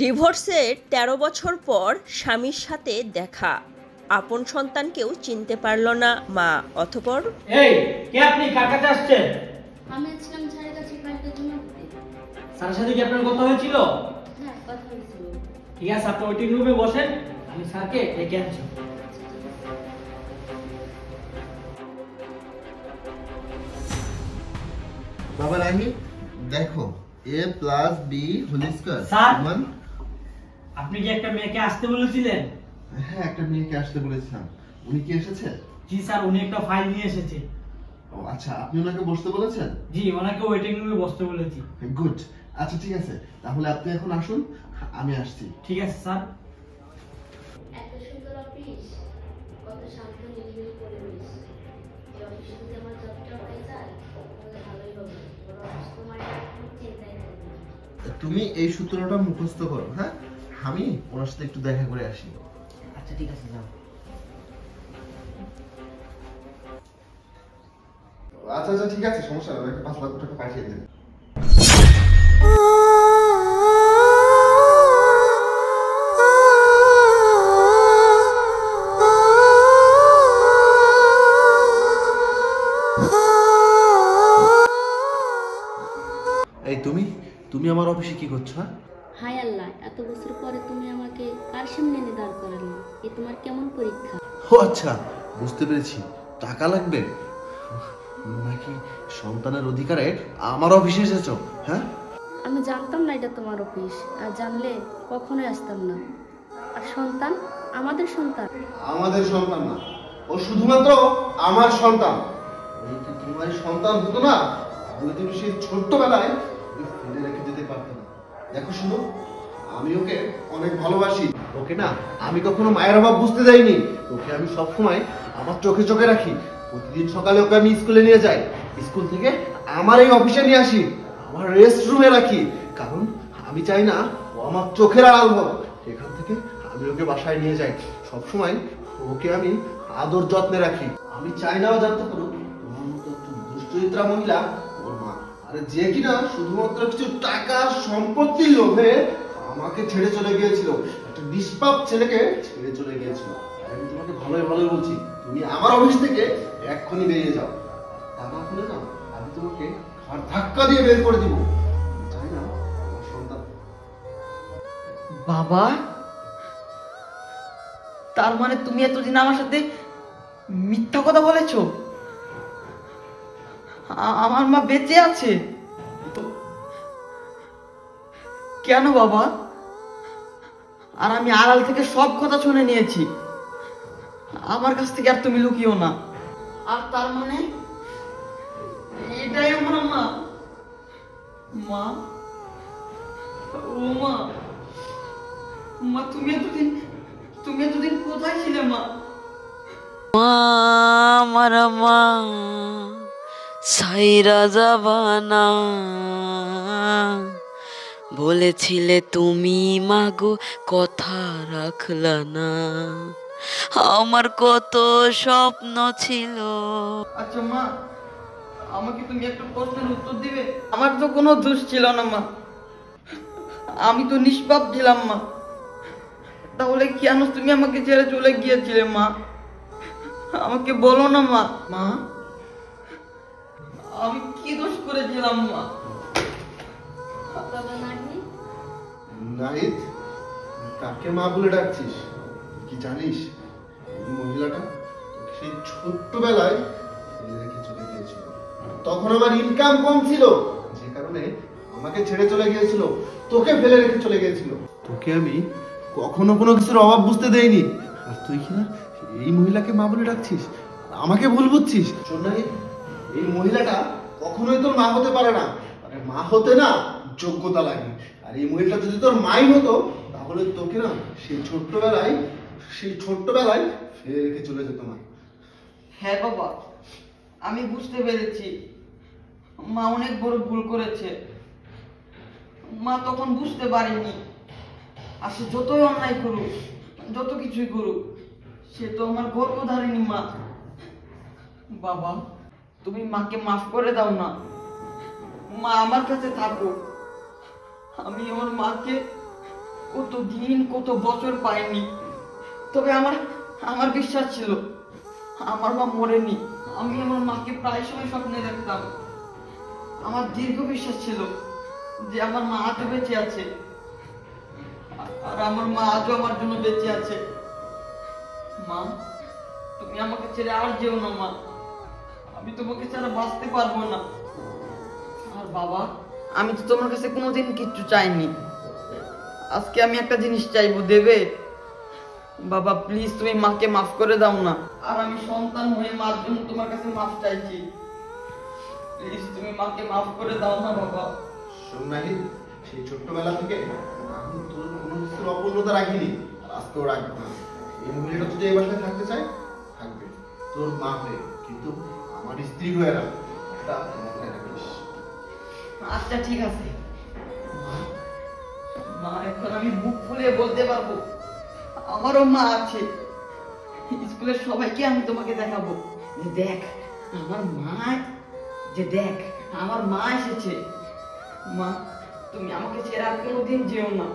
ডিভোর্সের ১৩ বছর পর স্বামীর সাথে দেখা, আপন সন্তানকেও চিনতে পারল না মা। অতঃপর এই কে আপনি, কার কাছে আসছেন? আমি ছিলাম স্যারের কাছে ক্লাসে জমা দিতে। স্যারের সাথে কি আপনার কথা হয়েছিল? হ্যাঁ, কথা হয়েছিল। ঠিক আছে, আপনি ওয়েটিং রুমে বসেন, আমি স্যারকে ডেকে আনছি। বাবা রাহি, দেখো a plus B whole square sir, সমান। আপনি কি একটা মেয়েকে আসতে বলেছিলেন? হ্যাঁ, একটা মেয়েকে আসতে বলেছিলাম। উনি কি এসেছে? জি স্যার, উনি একটা ফাইল নিয়ে এসেছে। ও আচ্ছা, আপনি ওনাকে বসতে বলেছেন? জি, ওনাকে ওয়েটিং রুমে বসতে বলেছি। গুড। আচ্ছা ঠিক আছে, তাহলে আপনি এখন আসুন, আমি আসছি। ঠিক আছে স্যার। এত সুন্দর অফিস, কত শান্ত নিরিবিলি পরিবেশ। এই অফিসে যদি আমার জবটা হয়ে যায় তাহলে ভালোই হবে। বড় অফিস তোমার কোনো চিন্তাই থাকবে না। তুমি এই সূত্রটা মুখস্থ করো, হ্যাঁ? আমি ওনার সাথে একটু দেখা করে আসি। আচ্ছা ঠিক আছে স্যার। আচ্ছা আচ্ছা ঠিক আছে, সমস্যা নেই, আমাকে 5 লাখ টাকা পাঠিয়ে দেন। এই তুমি তুমি আমার অফিসে কি করছো? হ্যাঁ, হায় আল্লাহ, এত বছর পরে তুমি আমাকে কার সামনে এনে দাঁড় করালে? এ তোমার কেমন পরীক্ষা? ও আচ্ছা, বুঝতে পেরেছি। টাকা লাগবে নাকি সন্তানের অধিকারে আমার অফিসে এসেছো? হ্যাঁ, আমি জানতাম না এটা তোমার অফিস, আর জানলে কখনোই আসতাম না। আর সন্তান, আমাদের সন্তান। আমাদের সন্তান না, ও শুধুমাত্র আমার সন্তান। ও যদি তোমার সন্তান হতো না, তাহলে তুমি সেই ছোট্টবেলায় ফেলে রেখে যেতে পারতে না। দেখো শুনো, আমি ওকে অনেক ভালোবাসি। ওকে না আমি কখনো মায়ের অভাব বুঝতে দেইনি। ওকে আমি সবসময় আমার চোখে চোখে রাখি। প্রতিদিন সকালে ওকে আমি স্কুলে নিয়ে যাই, স্কুল থেকে আমার এই অফিসে নিয়ে আসি, আমার রেস্ট রুমে রাখি। কারণ আমি চাই না ও আমার চোখের আড়াল হোক। এখান থেকে আমি ওকে বাসায় নিয়ে যাই, সবসময় ওকে আমি আদর যত্নে রাখি। আমি চাই না ও জানতে পারুক তোমার মতো একটু দুশ্চরিত্রা মহিলা ওর মা। আরে যে কিনা শুধুমাত্র কিছু টাকা সম্পত্তির লোভে আমাকে ছেড়ে চলে গিয়েছিল, একটা নিষ্পাপ ছেলেকে ছেড়ে চলে গিয়েছিল। আমি তোমাকে ভালোই ভালোই বলছি, তুমি আমার অফিস থেকে এক্ষুনি বেরিয়ে যাও। তা না হলে না আমি তোমাকে ঘাড় ধাক্কা দিয়ে বের করে দিব। আমি চাই না আমার সন্তান। বাবা, তার মানে তুমি এতদিন আমার সাথে মিথ্যা কথা বলেছো? আমার মা বেঁচে আছে? কেন বাবা? আর আমি আড়াল থেকে সব কথা শুনে নিয়েছি, আমার কাছ থেকে আর তুমি লুকিও না। আর তার মানে এটাই আমার মা? মা, ও মা, মা তুমি এতদিন কোথায় ছিলে মা? মা, আমার মা সাইরা যাবানা, বলেছিলে তুমি মাগো কথা রাখলা না, আমার কত স্বপ্ন ছিল। আচ্ছা মা, আমাকে তুমি একটা প্রশ্নের উত্তর দিবে? আমার তো কোনো দোষ ছিল না মা, আমি তো নিষ্পাপ ছিলাম মা। তাহলে কেন তুমি আমাকে ছেড়ে চলে গিয়েছিলে মা? আমাকে বলো না মা। মা, আমি কি দোষ করেছিলাম মা? বাবা নাহি, নাহিদ, কাকে মা বলে ডাকছিস? কি জানিস এই মহিলাটা সেই ছোট্টবেলায় ফেলে রেখে চলে গিয়েছিল। তখন আমার ইনকাম কম ছিল, যে কারণে আমাকে ছেড়ে চলে গিয়েছিল, তোকে ফেলে রেখে চলে গিয়েছিল। তোকে আমি কখনো কোনো কিছুর অভাব বুঝতে দেইনি, আর তুই কিনা এই মহিলাকে মা বলে ডাকছিস, আমাকে ভুল বুঝছিস। শোন নাহিদ, এই মহিলাটা কখনোই তোর মা হতে পারে না। আরে মা হতে না যোগ্যতা লাগে, আর এই মহিলাটা যদি তোর মাই হতো তাহলে তোকে না সেই ছোট্টবেলায় ফেলে রেখে চলে যেত না। হ্যাঁ বাবা, আমি বুঝতে পেরেছি মা অনেক বড় ভুল করেছে। মা তখন বুঝতে পারেনি, আর সে যতই অন্যায় করুক, যত কিছুই করুক, সে তো আমার গর্ভধারিণী মা। বাবা, তুমি মাকে মাফ করে দাও না, মা আমার কাছে থাকো। আমি আমার মাকে কত দিন কত বছর পাইনি, তবে আমার আমার বিশ্বাস ছিল আমার মা মরেনি। আমি আমার মাকে প্রায় সময় স্বপ্নে দেখতাম। আমার দীর্ঘ বিশ্বাস ছিল যে আমার মা আজও বেঁচে আছে, আর আমার মা আজও আমার জন্য বেঁচে আছে। মা, তুমি আমাকে ছেড়ে আর যেও না মা, আমি তোমাকে ছাড়া বাঁচতে পারবো না। আর বাবা, আমি তো তোমার কাছে কোনোদিন কিচ্ছু চাইনি, আজকে আমি একটা জিনিস চাইবো, দেবে? বাবা প্লিজ, তুমি মাকে মাফ করে দাও না। আর আমি সন্তান হয়ে মার জন্য তোমার কাছে মাফ চাইছি, প্লিজ তুমি মাকে মাফ করে দাও না বাবা। শোন নাহিদ, সেই ছোট্টবেলা থেকে আমি তোর কোনো কিছুর অপূর্ণতা রাখিনি, আর আজকেও রাখবো না। এই মহিলাটা যদি এই বাসায় থাকতে চায় থাকবে, তোর মা হয়ে, কিন্তু আমার স্ত্রী হয়ে না। এটা মাথায় রাখিস। আচ্ছা ঠিক আছে মা, এখন আমি বুক ফুলিয়ে বলতে পারবো আমারও মা আছে। স্কুলের সবাইকে আমি তোমাকে দেখাবো যে দেখ আমার মা, যে দেখ আমার মা এসেছে। মা, তুমি আমাকে ছেড়ে আর কোনোদিন যেও না।